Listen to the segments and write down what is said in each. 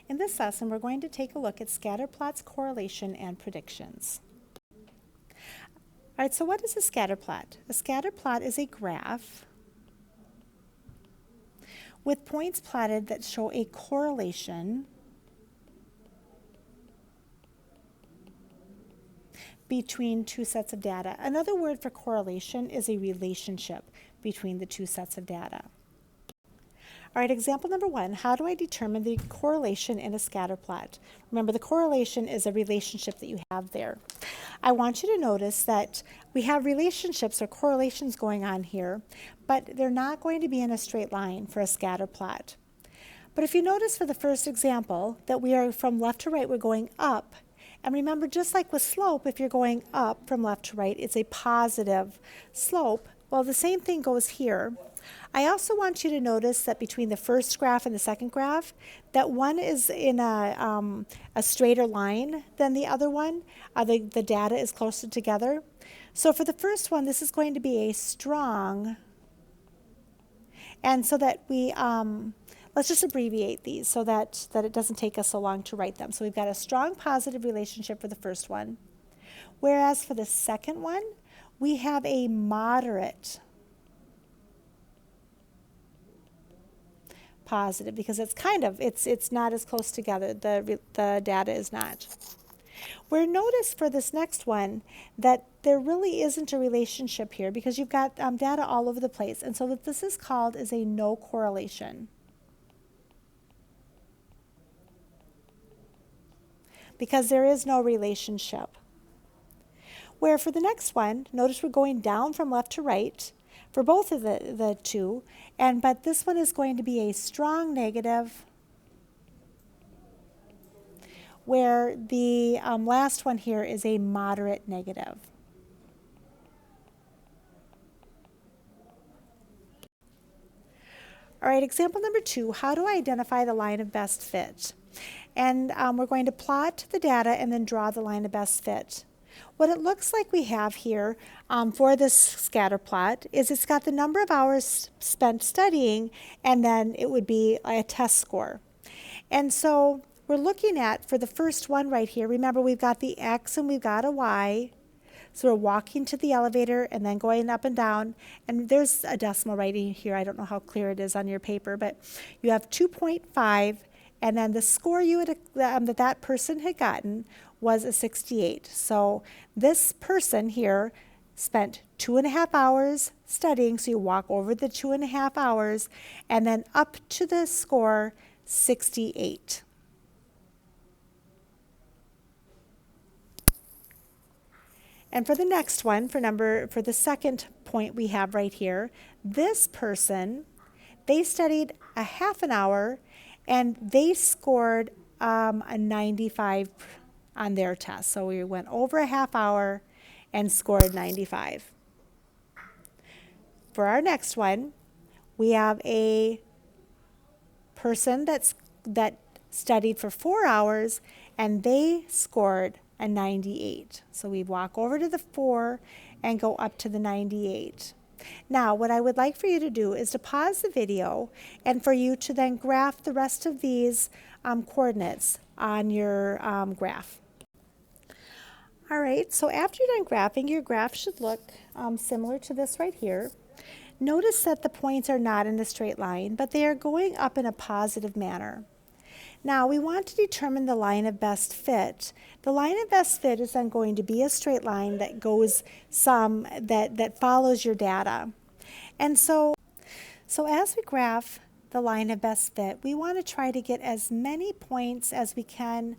In this lesson, we're going to take a look at scatter plots, correlation, and predictions. All right, so what is a scatter plot? A scatter plot is a graph with points plotted that show a correlation between two sets of data. Another word for correlation is a relationship between the two sets of data. All right, example number 1, how do I determine the correlation in a scatter plot? Remember, the correlation is a relationship that you have there. I want you to notice that we have relationships or correlations going on here, but they're not going to be in a straight line for a scatter plot. But if you notice for the first example that we are from left to right, we're going up. And remember, just like with slope, if you're going up from left to right, it's a positive slope. Well, the same thing goes here. I also want you to notice that between the first graph and the second graph, that one is in a straighter line than the other one. The data is closer together. So for the first one, this is going to be a strong, and so that we, let's just abbreviate these so that it doesn't take us so long to write them. So we've got a strong positive relationship for the first one. Whereas for the second one, we have a moderate positive, because it's not as close together. The data is not. We'll notice for this next one that there really isn't a relationship here because you've got data all over the place. And so what this is called is a no correlation. Because there is no relationship. Where for the next one, notice we're going down from left to right for both of the two, but this one is going to be a strong negative, where the last one here is a moderate negative. All right, example number 2, how do I identify the line of best fit? And we're going to plot the data and then draw the line of best fit. What it looks like we have here for this scatter plot is it's got the number of hours spent studying, and then it would be a test score. And so we're looking at, for the first one right here, remember we've got the X and we've got a Y. So we're walking to the elevator and then going up and down. And there's a decimal right here. I don't know how clear it is on your paper, but you have 2.5. And then the score that person had gotten was a 68. So this person here spent 2.5 hours studying. So you walk over the 2.5 hours and then up to the score 68. And for the next one, for the second point we have right here, this person, they studied a half an hour and they scored a 95 on their test. So we went over a half hour and scored 95. For our next one, we have a person that studied for 4 hours and they scored a 98. So we walk over to the 4 and go up to the 98. Now, what I would like for you to do is to pause the video and for you to then graph the rest of these coordinates on your graph. All right, so after you're done graphing, your graph should look similar to this right here. Notice that the points are not in a straight line, but they are going up in a positive manner. Now, we want to determine the line of best fit. The line of best fit is then going to be a straight line that goes that follows your data. And so as we graph the line of best fit, we want to try to get as many points as we can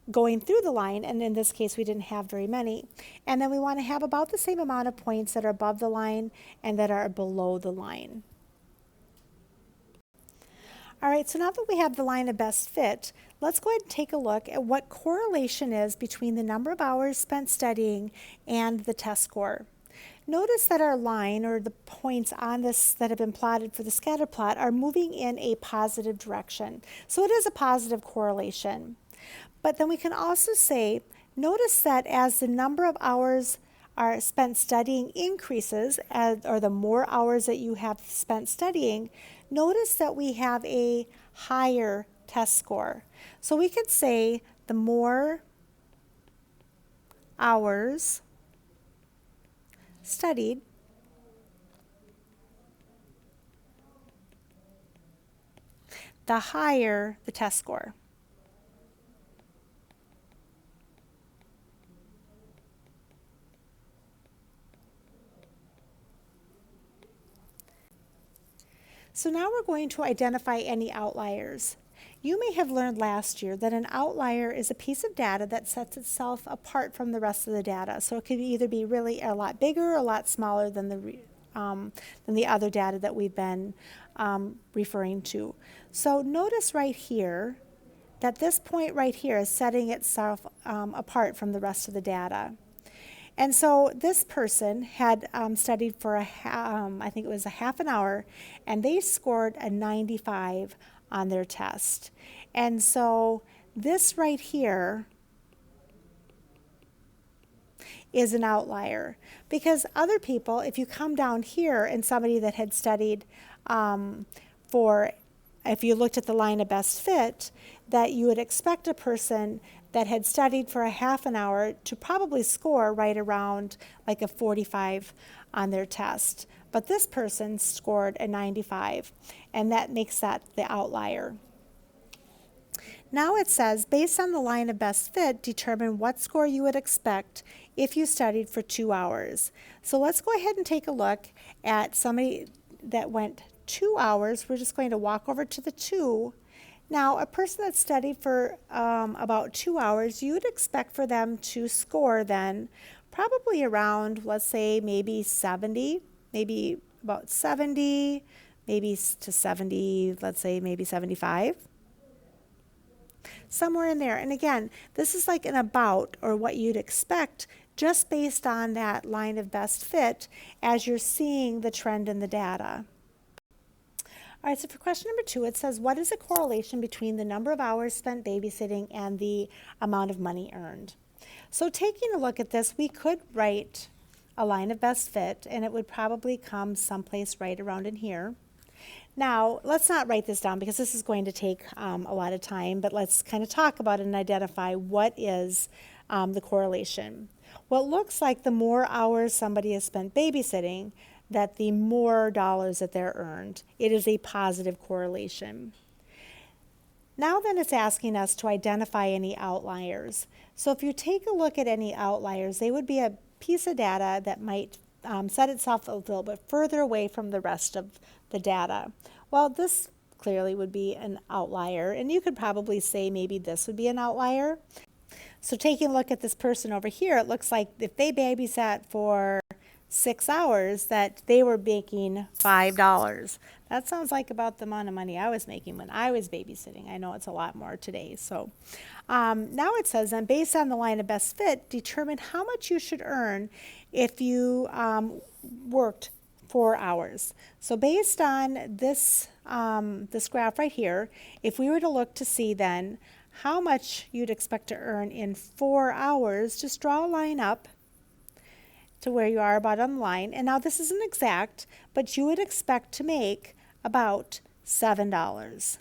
going through the line, and in this case we didn't have very many. And then we want to have about the same amount of points that are above the line and that are below the line. All right, so now that we have the line of best fit, let's go ahead and take a look at what correlation is between the number of hours spent studying and the test score. Notice that our line, or the points on this that have been plotted for the scatter plot, are moving in a positive direction. So it is a positive correlation. But then we can also say, notice that as the number of hours are spent studying increases, or the more hours that you have spent studying, notice that we have a higher test score. So we could say the more hours studied, the higher the test score. So now we're going to identify any outliers. You may have learned last year that an outlier is a piece of data that sets itself apart from the rest of the data. So it could either be really a lot bigger or a lot smaller than the other data that we've been referring to. So notice right here that this point right here is setting itself apart from the rest of the data. And so this person had studied for I think it was a half an hour, and they scored a 95 on their test. And so this right here is an outlier, because other people, if you come down here and somebody that had studied if you looked at the line of best fit, that you would expect a person that had studied for a half an hour to probably score right around like a 45 on their test. But this person scored a 95, and that makes that the outlier. Now it says, based on the line of best fit, determine what score you would expect if you studied for 2 hours. So let's go ahead and take a look at somebody that went 2 hours. We're just going to walk over to the 2. Now, a person that studied for about 2 hours, you would expect for them to score then probably around, let's say, maybe 70, maybe about 70, maybe to 70, let's say maybe 75. Somewhere in there. And again, this is like an about, or what you'd expect, just based on that line of best fit as you're seeing the trend in the data. All right, so for question number 2, it says, what is the correlation between the number of hours spent babysitting and the amount of money earned? So taking a look at this, we could write a line of best fit, and it would probably come someplace right around in here. Now, let's not write this down because this is going to take a lot of time, but let's kind of talk about it and identify what is the correlation. Well, it looks like the more hours somebody has spent babysitting, that the more dollars that they're earned. It is a positive correlation. Now then it's asking us to identify any outliers. So if you take a look at any outliers, they would be a piece of data that might set itself a little bit further away from the rest of the data. Well, this clearly would be an outlier, and you could probably say maybe this would be an outlier. So taking a look at this person over here, it looks like if they babysat for 6 hours, that they were making $5. That sounds like about the amount of money I was making when I was babysitting. I know it's a lot more today. So now it says, then based on the line of best fit, determine how much you should earn if you worked 4 hours. So based on this, this graph right here, if we were to look to see then how much you'd expect to earn in 4 hours, just draw a line up to where you are about on the line. And now this isn't exact, but you would expect to make about $7.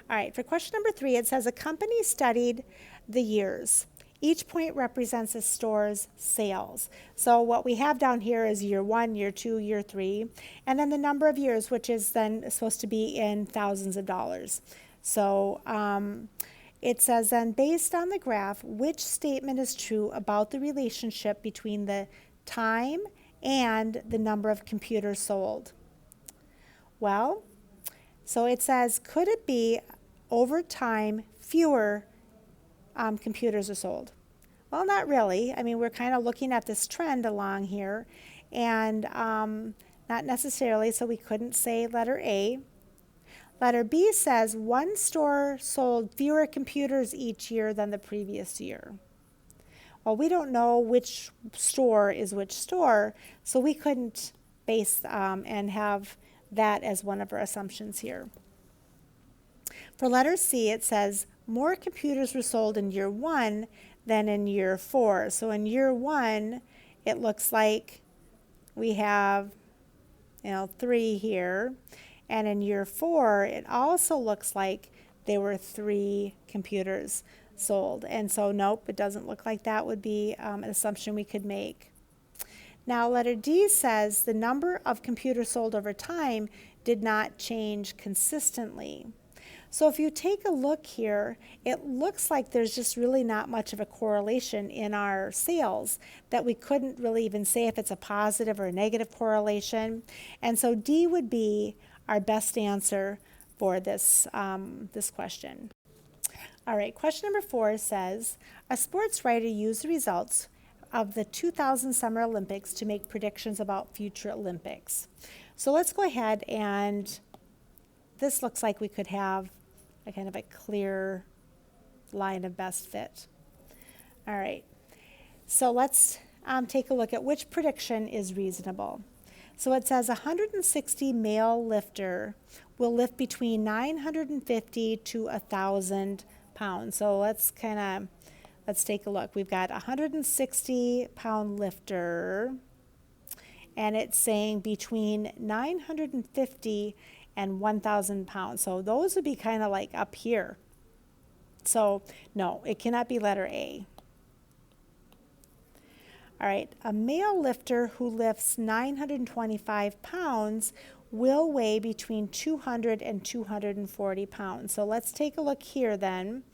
All right, for question number 3, it says a company studied the years. Each point represents a store's sales. So what we have down here is year 1, year 2, year 3, and then the number of years, which is then supposed to be in thousands of dollars. So it says then, based on the graph, which statement is true about the relationship between the time and the number of computers sold? Well, so it says, could it be over time fewer computers are sold? Well, not really. I mean, we're kind of looking at this trend along here, and not necessarily, so we couldn't say letter A. Letter B says one store sold fewer computers each year than the previous year. Well, we don't know which store is which store, so we couldn't base and have that as one of our assumptions here. For letter C, it says more computers were sold in year 1 than in year 4. So in year 1, it looks like we have 3 here. And in year 4, it also looks like there were 3 computers sold. And so, nope, it doesn't look like that would be an assumption we could make. Now, letter D says the number of computers sold over time did not change consistently. So if you take a look here, it looks like there's just really not much of a correlation in our sales, that we couldn't really even say if it's a positive or a negative correlation. And so D would be our best answer for this, this question. All right, question number 4 says, a sports writer used the results of the 2000 Summer Olympics to make predictions about future Olympics. So let's go ahead, and this looks like we could have a kind of a clear line of best fit. All right, so let's take a look at which prediction is reasonable. So it says 160 male lifter will lift between 950 to 1,000 pounds. So let's take a look. We've got a 160 pound lifter, and it's saying between 950 and 1,000 pounds. So those would be kind of like up here. So no, it cannot be letter A. All right, a male lifter who lifts 925 pounds will weigh between 200 and 240 pounds. So let's take a look here then,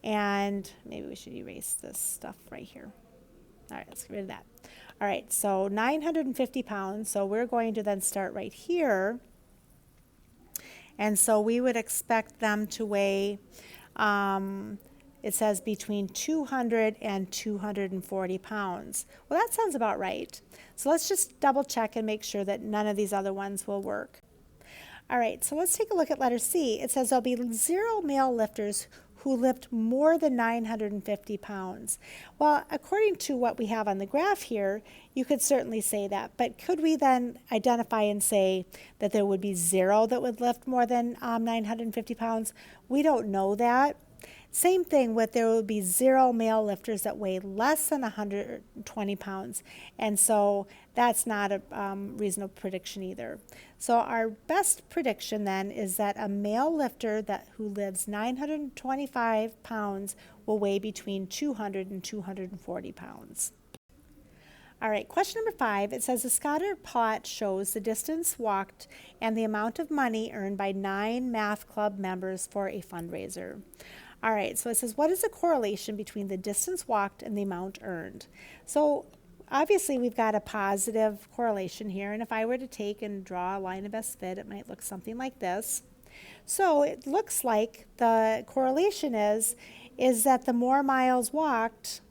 and maybe we should erase this stuff right here. All right, let's get rid of that. All right, so 950 pounds, so we're going to then start right here, and so we would expect them to weigh, it says between 200 and 240 pounds. Well, that sounds about right. So let's just double check and make sure that none of these other ones will work. All right, so let's take a look at letter C. It says there'll be 0 male lifters who lift more than 950 pounds. Well, according to what we have on the graph here, you could certainly say that, but could we then identify and say that there would be 0 that would lift more than 950 pounds? We don't know that. Same thing with there will be 0 male lifters that weigh less than 120 pounds. And so that's not a reasonable prediction either. So our best prediction then is that a male lifter who lifts 925 pounds will weigh between 200 and 240 pounds. All right, question number 5, it says the scatter plot shows the distance walked and the amount of money earned by 9 math club members for a fundraiser. All right, so it says, what is the correlation between the distance walked and the amount earned? So obviously we've got a positive correlation here, and if I were to take and draw a line of best fit, it might look something like this. So it looks like the correlation is that the more miles walked,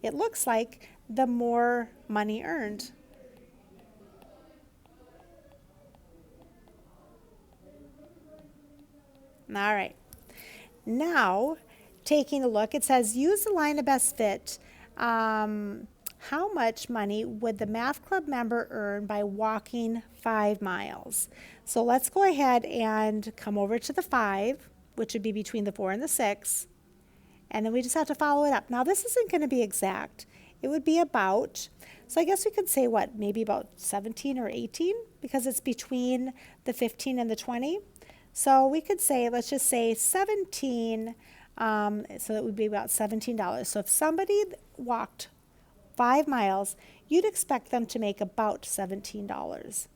it looks like the more money earned. All right, now taking a look, it says use the line of best fit. How much money would the math club member earn by walking 5 miles? So let's go ahead and come over to the 5, which would be between the 4 and the 6, and then we just have to follow it up. Now this isn't going to be exact. It would be about, so I guess we could say what, maybe about 17 or 18, because it's between the 15 and the 20. So we could say, let's just say 17, so that would be about $17. So if somebody walked 5 miles, you'd expect them to make about $17.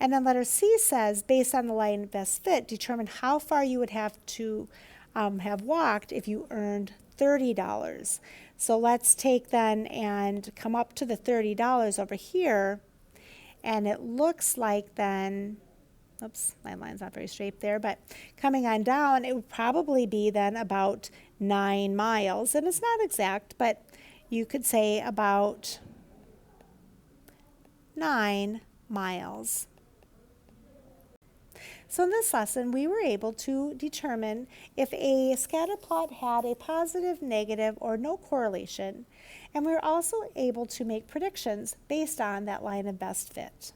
And then letter C says, based on the line of best fit, determine how far you would have to have walked if you earned $30. So let's take then and come up to the $30 over here, and it looks like then, oops, my line's not very straight there, but coming on down, it would probably be then about 9 miles. And it's not exact, but you could say about 9 miles. So in this lesson, we were able to determine if a scatter plot had a positive, negative, or no correlation, and we were also able to make predictions based on that line of best fit.